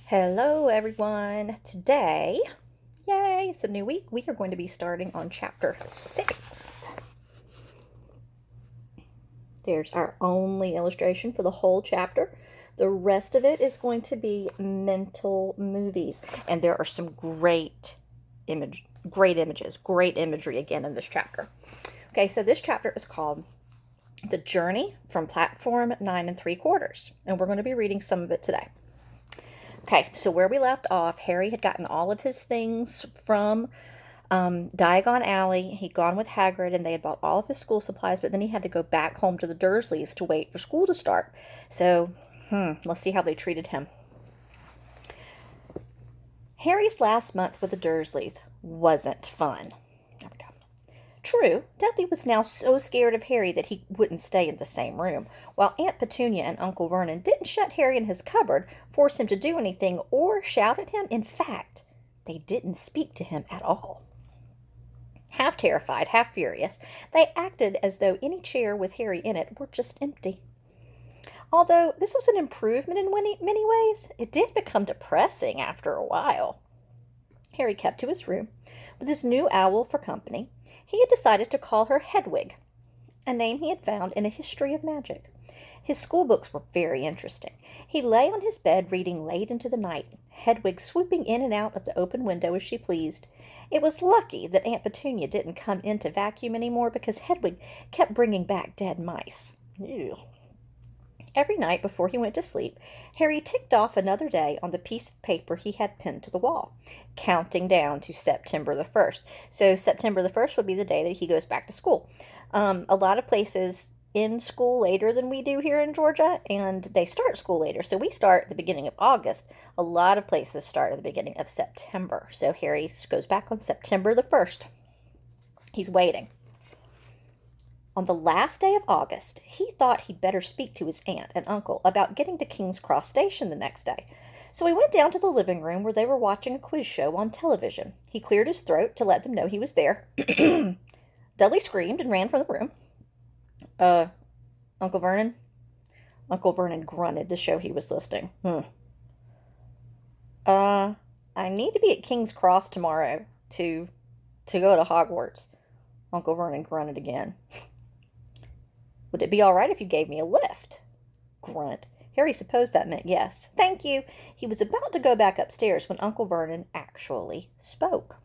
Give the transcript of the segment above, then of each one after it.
Hello, everyone. Today, yay, it's a new week. We are going to be starting on chapter 6. There's our only illustration for the whole chapter. The rest of it is going to be mental movies. And there are some great images, great imagery again in this chapter. Okay, so this chapter is called The Journey from Platform 9 3/4. And we're going to be reading some of it today. Okay, so where we left off, Harry had gotten all of his things from Diagon Alley. He'd gone with Hagrid and they had bought all of his school supplies, but then he had to go back home to the Dursleys to wait for school to start. So, let's see how they treated him. Harry's last month with the Dursleys wasn't fun. There we go. True, Dudley was now so scared of Harry that he wouldn't stay in the same room, while Aunt Petunia and Uncle Vernon didn't shut Harry in his cupboard, force him to do anything, or shout at him. In fact, they didn't speak to him at all. Half terrified, half furious, they acted as though any chair with Harry in it were just empty. Although this was an improvement in many ways, it did become depressing after a while. Harry kept to his room, with his new owl for company. He had decided to call her Hedwig, a name he had found in a history of magic. His school books were very interesting. He lay on his bed reading late into the night, Hedwig swooping in and out of the open window as she pleased. It was lucky that Aunt Petunia didn't come in to vacuum any more because Hedwig kept bringing back dead mice. Ew. Every night before he went to sleep, Harry ticked off another day on the piece of paper he had pinned to the wall, counting down to September the 1st. So September the 1st would be the day that he goes back to school. A lot of places end school later than we do here in Georgia, and they start school later. So we start at the beginning of August. A lot of places start at the beginning of September. So Harry goes back on September the 1st. He's waiting. On the last day of August, he thought he'd better speak to his aunt and uncle about getting to King's Cross Station the next day. So he went down to the living room where they were watching a quiz show on television. He cleared his throat to let them know he was there. Dudley screamed and ran from the room. Uncle Vernon? Uncle Vernon grunted to show he was listening. I need to be at King's Cross tomorrow to go to Hogwarts. Uncle Vernon grunted again. Would it be all right if you gave me a lift? Grunt. Harry supposed that meant yes. Thank you. He was about to go back upstairs when Uncle Vernon actually spoke.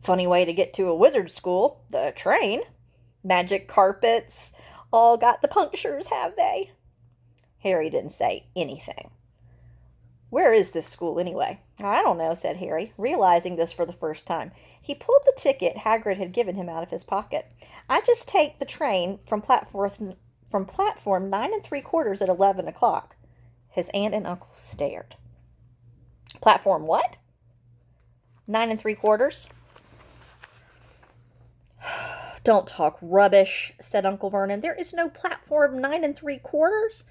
Funny way to get to a wizard's school. The train. Magic carpets. All got the punctures, have they? Harry didn't say anything. Where is this school, anyway? I don't know, said Harry, realizing this for the first time. He pulled the ticket Hagrid had given him out of his pocket. I just take the train from platform 9 3/4 at 11 o'clock. His aunt and uncle stared. Platform what? 9 3/4? Don't talk rubbish, said Uncle Vernon. There is no platform 9 3/4.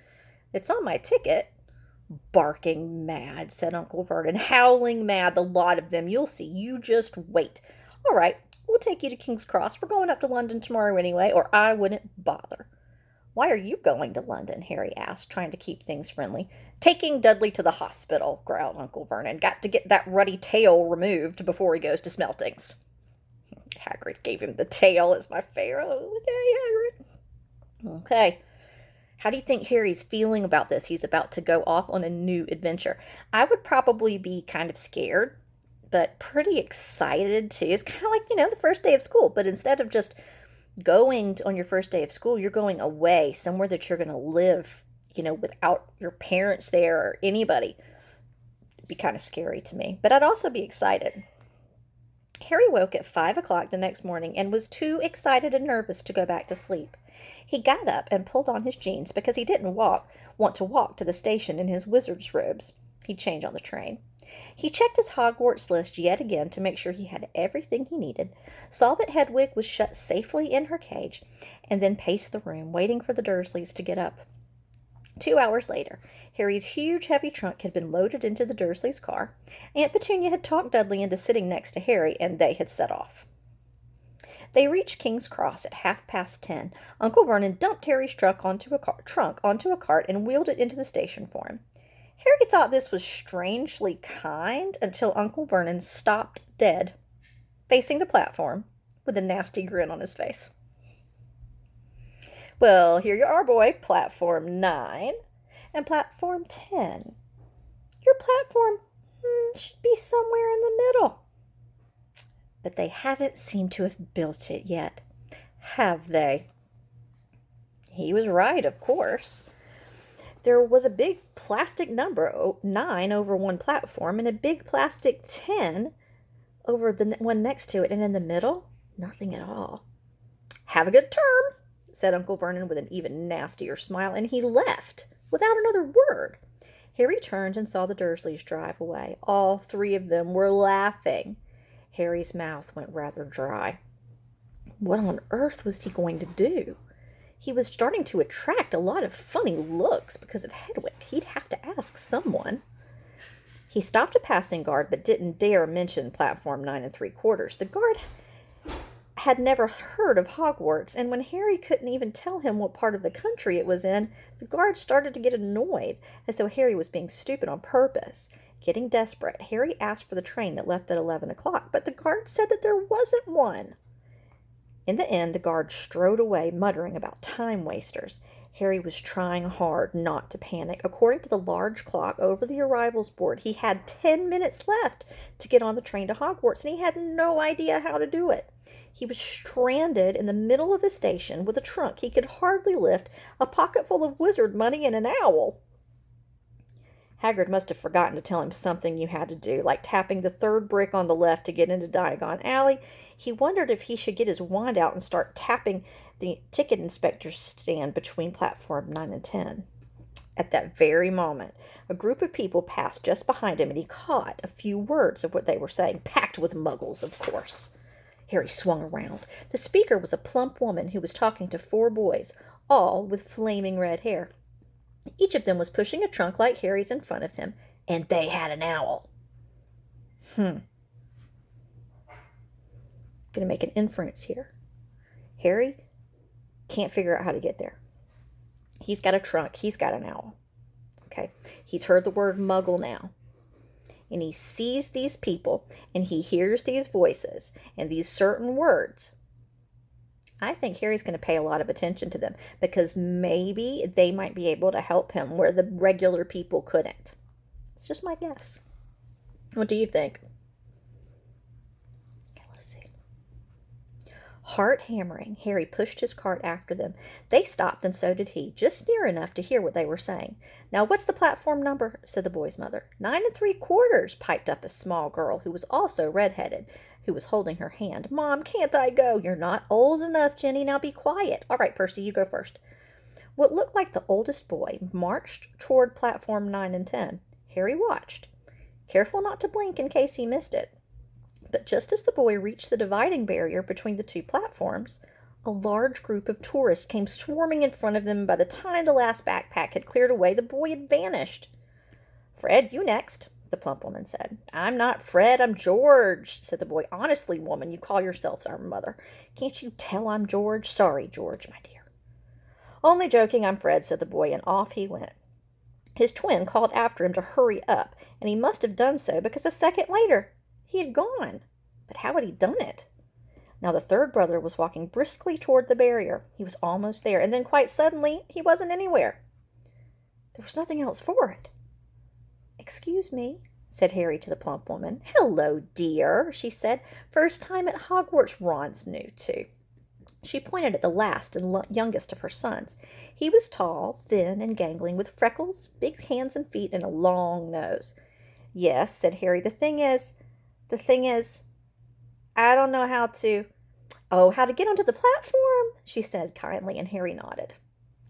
It's on my ticket. Barking mad, said Uncle Vernon. Howling mad, the lot of them. You'll see. You just wait. All right, we'll take you to King's Cross. We're going up to London tomorrow anyway, or I wouldn't bother. Why are you going to London? Harry asked, trying to keep things friendly. Taking Dudley to the hospital, growled Uncle Vernon. Got to get that ruddy tail removed before he goes to Smeltings. Hagrid gave him the tail. It's my favorite. Okay, Hagrid. Okay. How do you think Harry's feeling about this? He's about to go off on a new adventure. I would probably be kind of scared, but pretty excited too. It's kind of like, the first day of school, but instead of just going on your first day of school, you're going away somewhere that you're going to live, without your parents there or anybody. It'd be kind of scary to me, but I'd also be excited. Harry woke at 5 o'clock the next morning and was too excited and nervous to go back to sleep. He got up and pulled on his jeans because he didn't want to walk to the station in his wizard's robes. He'd change on the train. He checked his Hogwarts list yet again to make sure he had everything he needed, saw that Hedwig was shut safely in her cage, and then paced the room, waiting for the Dursleys to get up. 2 hours later, Harry's huge, heavy trunk had been loaded into the Dursleys' car. Aunt Petunia had talked Dudley into sitting next to Harry, and they had set off. They reached King's Cross at 10:30. Uncle Vernon dumped Harry's trunk onto a cart and wheeled it into the station for him. Harry thought this was strangely kind until Uncle Vernon stopped dead, facing the platform, with a nasty grin on his face. Well, here you are, boy, platform 9 and platform 10. Your platform should be somewhere in the middle. But they haven't seemed to have built it yet, have they? He was right, of course. There was a big plastic number, 9, over one platform, and a big plastic 10 over the one next to it, and in the middle, nothing at all. Have a good term, said Uncle Vernon with an even nastier smile, and he left without another word. Harry turned and saw the Dursleys drive away. All 3 of them were laughing. Harry's mouth went rather dry. What on earth was he going to do? He was starting to attract a lot of funny looks because of Hedwig. He'd have to ask someone. He stopped a passing guard but didn't dare mention platform 9 3/4. The guard had never heard of Hogwarts, and when Harry couldn't even tell him what part of the country it was in, the guard started to get annoyed, as though Harry was being stupid on purpose. Getting desperate, Harry asked for the train that left at 11 o'clock, but the guard said that there wasn't one. In the end, the guard strode away, muttering about time wasters. Harry was trying hard not to panic. According to the large clock over the arrivals board, he had 10 minutes left to get on the train to Hogwarts, and he had no idea how to do it. He was stranded in the middle of the station with a trunk he could hardly lift, a pocket full of wizard money, and an owl. Hagrid must have forgotten to tell him something you had to do, like tapping the 3rd brick on the left to get into Diagon Alley. He wondered if he should get his wand out and start tapping the ticket inspector's stand between platform 9 and 10. At that very moment, a group of people passed just behind him, and he caught a few words of what they were saying, packed with muggles, of course. Harry swung around. The speaker was a plump woman who was talking to 4 boys, all with flaming red hair. Each of them was pushing a trunk like Harry's in front of him, and they had an owl. Going to make an inference here. Harry can't figure out how to get there. He's got a trunk. He's got an owl. Okay. He's heard the word muggle now. And he sees these people, and he hears these voices and these certain words. I think Harry's going to pay a lot of attention to them, because maybe they might be able to help him where the regular people couldn't. It's just my guess. What do you think? Let's see. Heart hammering, Harry pushed his cart after them. They stopped, and so did he, just near enough to hear what they were saying. Now, what's the platform number? Said the boy's mother. 9 3/4, piped up a small girl who was also red-headed, who was holding her hand. Mom, can't I go? You're not old enough, Jenny. Now be quiet. All right, Percy, you go first. What looked like the oldest boy marched toward platform 9 and 10. Harry watched, careful not to blink in case he missed it. But just as the boy reached the dividing barrier between the 2 platforms, a large group of tourists came swarming in front of them, and by the time the last backpack had cleared away, the boy had vanished. Fred, you next, the plump woman said. I'm not Fred, I'm George, said the boy. Honestly, woman, you call yourselves our mother. Can't you tell I'm George? Sorry, George, my dear. Only joking, I'm Fred, said the boy, and off he went. His twin called after him to hurry up, and he must have done so, because a second later he had gone. But how had he done it? Now the 3rd brother was walking briskly toward the barrier. He was almost there, and then quite suddenly he wasn't anywhere. There was nothing else for it. Excuse me, said Harry to the plump woman. Hello, dear, she said. First time at Hogwarts. Ron's new, too. She pointed at the last and youngest of her sons. He was tall, thin, and gangling, with freckles, big hands and feet, and a long nose. Yes, said Harry, the thing is, I don't know how to... Oh, how to get onto the platform, she said kindly, and Harry nodded.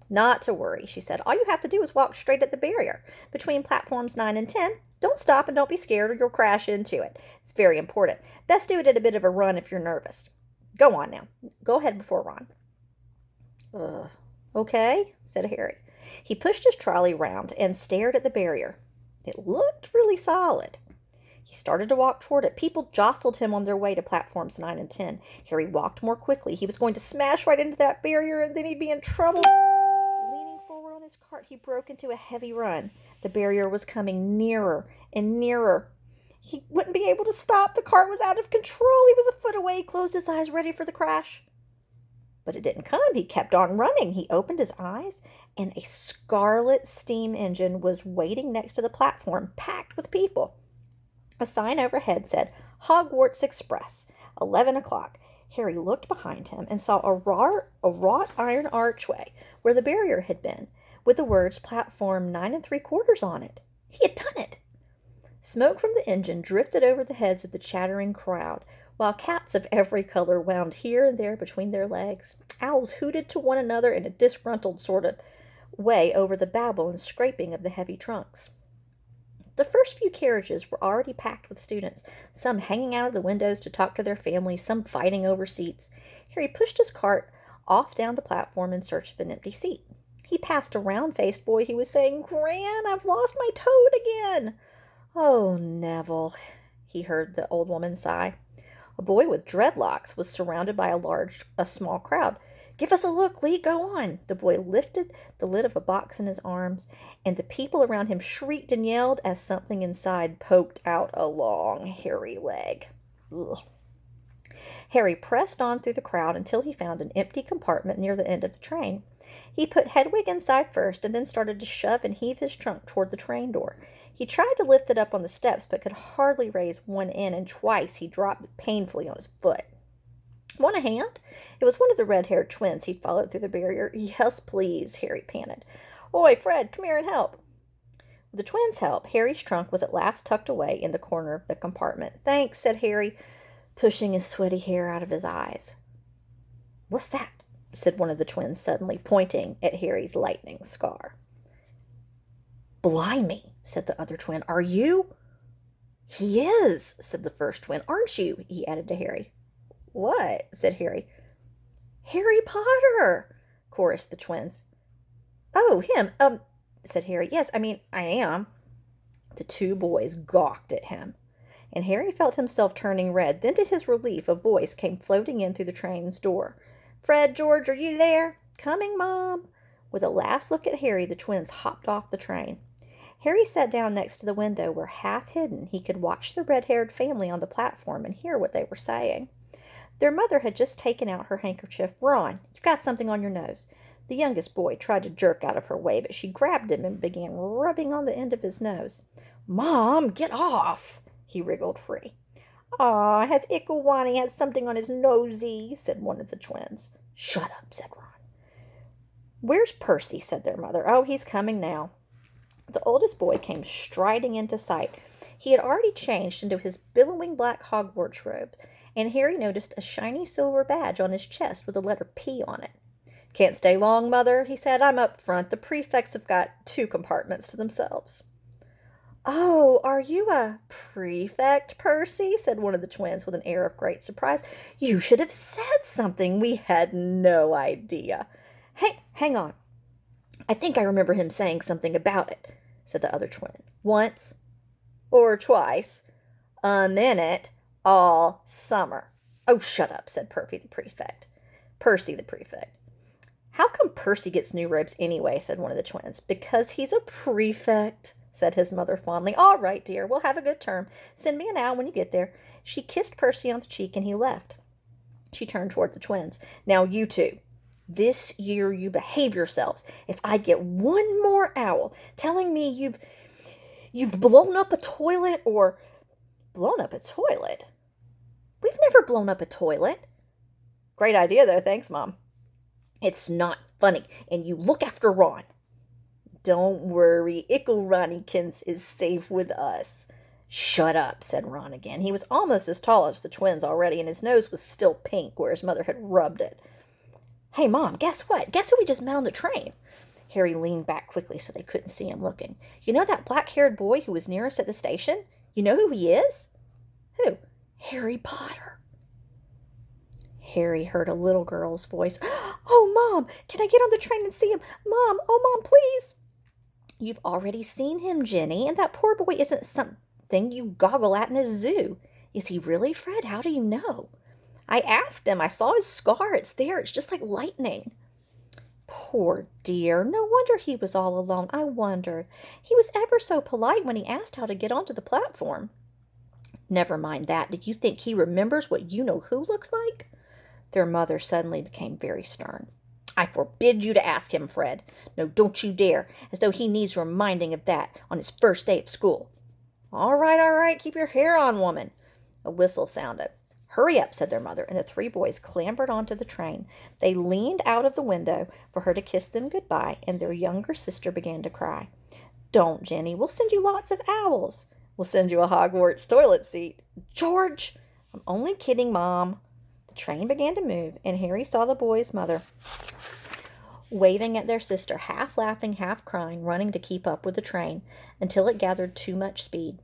Not to worry, she said. All you have to do is walk straight at the barrier between platforms 9 and 10. Don't stop and don't be scared or you'll crash into it. It's very important. Best do it at a bit of a run if you're nervous. Go on now. Go ahead before Ron. Okay, said Harry. He pushed his trolley round and stared at the barrier. It looked really solid. He started to walk toward it. People jostled him on their way to platforms 9 and 10. Harry walked more quickly. He was going to smash right into that barrier, and then he'd be in trouble. Leaning forward on his cart, he broke into a heavy run. The barrier was coming nearer and nearer. He wouldn't be able to stop. The cart was out of control. He was a foot away. He closed his eyes, ready for the crash. But it didn't come. He kept on running. He opened his eyes, and a scarlet steam engine was waiting next to the platform, packed with people. A sign overhead said, Hogwarts Express, 11 o'clock. Harry looked behind him and saw a wrought iron archway where the barrier had been, with the words Platform 9 3/4 on it. He had done it. Smoke from the engine drifted over the heads of the chattering crowd, while cats of every color wound here and there between their legs. Owls hooted to one another in a disgruntled sort of way over the babble and scraping of the heavy trunks. The first few carriages were already packed with students, some hanging out of the windows to talk to their families, some fighting over seats. Harry pushed his cart off down the platform in search of an empty seat. He passed a round-faced boy who was saying, Gran, I've lost my toad again. Oh, Neville, he heard the old woman sigh. A boy with dreadlocks was surrounded by a small crowd. Give us a look, Lee, go on. The boy lifted the lid of a box in his arms, and the people around him shrieked and yelled as something inside poked out a long, hairy leg. Ugh. Harry pressed on through the crowd until he found an empty compartment near the end of the train. He put Hedwig inside first and then started to shove and heave his trunk toward the train door. He tried to lift it up on the steps but could hardly raise one end, and twice he dropped it painfully on his foot. Want a hand? It was one of the red-haired twins he'd followed through the barrier. Yes, please, Harry panted. Oi, Fred, come here and help. With the twins' help, Harry's trunk was at last tucked away in the corner of the compartment. Thanks, said Harry, pushing his sweaty hair out of his eyes. What's that? Said one of the twins suddenly, pointing at Harry's lightning scar. Blimey, said the other twin. Are you? He is, said the first twin. Aren't you? He added to Harry. What? Said Harry. Harry Potter, chorused the twins. Oh, him, said Harry. Yes, I am. The two boys gawked at him, and Harry felt himself turning red. Then, to his relief, a voice came floating in through the train's door. Fred, George, are you there? Coming, Mom. With a last look at Harry, the twins hopped off the train. Harry sat down next to the window where, half hidden, he could watch the red-haired family on the platform and hear what they were saying. Their mother had just taken out her handkerchief. Ron, you've got something on your nose. The youngest boy tried to jerk out of her way, but she grabbed him and began rubbing on the end of his nose. Mom, get off! He wriggled free. Aw, has Icklewanny had something on his nosy, said one of the twins. Shut up, said Ron. Where's Percy, said their mother. Oh, he's coming now. The oldest boy came striding into sight. He had already changed into his billowing black Hogwarts robe, and Harry noticed a shiny silver badge on his chest with the letter P on it. Can't stay long, Mother, he said. I'm up front. The prefects have got 2 compartments to themselves. Oh, are you a prefect, Percy? Said one of the twins with an air of great surprise. You should have said something. We had no idea. Hey, hang on. I think I remember him saying something about it, said the other twin. Once or twice a minute all summer. Oh, shut up, said Percy the prefect. How come Percy gets new robes anyway, said one of the twins. Because he's a prefect, said his mother fondly. All right, dear, we'll have a good term. Send me an owl when you get there. She kissed Percy on the cheek and he left. She turned toward the twins. Now you two. This year you behave yourselves. If I get one more owl telling me you've blown up a toilet or... Blown up a toilet? We've never blown up a toilet. Great idea, though. Thanks, Mom. It's not funny, and you look after Ron. Don't worry, Ickleranikins is safe with us. Shut up, said Ron again. He was almost as tall as the twins already, and his nose was still pink where his mother had rubbed it. Hey, Mom, guess what? Guess who we just met on the train? Harry leaned back quickly so they couldn't see him looking. You know that black-haired boy who was near us at the station? You know who he is? Who? Harry Potter. Harry heard a little girl's voice. Oh, Mom, can I get on the train and see him? Mom, oh, Mom, please. You've already seen him, Jenny, and that poor boy isn't something you goggle at in a zoo. Is he really, Fred? How do you know? I asked him. I saw his scar. It's there. It's just like lightning. Poor dear. No wonder he was all alone. I wondered. He was ever so polite when he asked how to get onto the platform. Never mind that. Did you think he remembers what you-know-who looks like? Their mother suddenly became very stern. I forbid you to ask him, Fred. No, don't you dare, as though he needs reminding of that on his first day at school. All right, keep your hair on, woman. A whistle sounded. Hurry up, said their mother, and the three boys clambered onto the train. They leaned out of the window for her to kiss them goodbye, and their younger sister began to cry. Don't, Jenny. We'll send you lots of owls. We'll send you a Hogwarts toilet seat. George! I'm only kidding, Mom. The train began to move, and Harry saw the boys' mother waving at their sister, half laughing, half crying, running to keep up with the train until it gathered too much speed.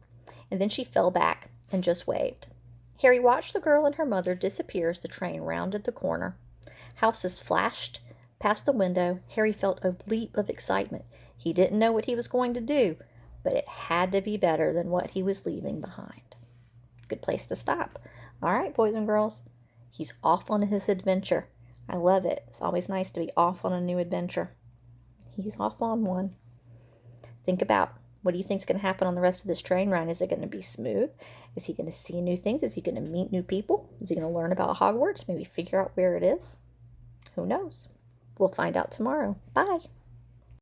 And then she fell back and just waved. Harry watched the girl and her mother disappear as the train rounded the corner. Houses flashed past the window. Harry felt a leap of excitement. He didn't know what he was going to do, but it had to be better than what he was leaving behind. Good place to stop. All right, boys and girls, he's off on his adventure. I love it. It's always nice to be off on a new adventure. He's off on one. Think about, what do you think is going to happen on the rest of this train ride? Is it going to be smooth? Is he going to see new things? Is he going to meet new people? Is he going to learn about Hogwarts? Maybe figure out where it is? Who knows? We'll find out tomorrow. Bye.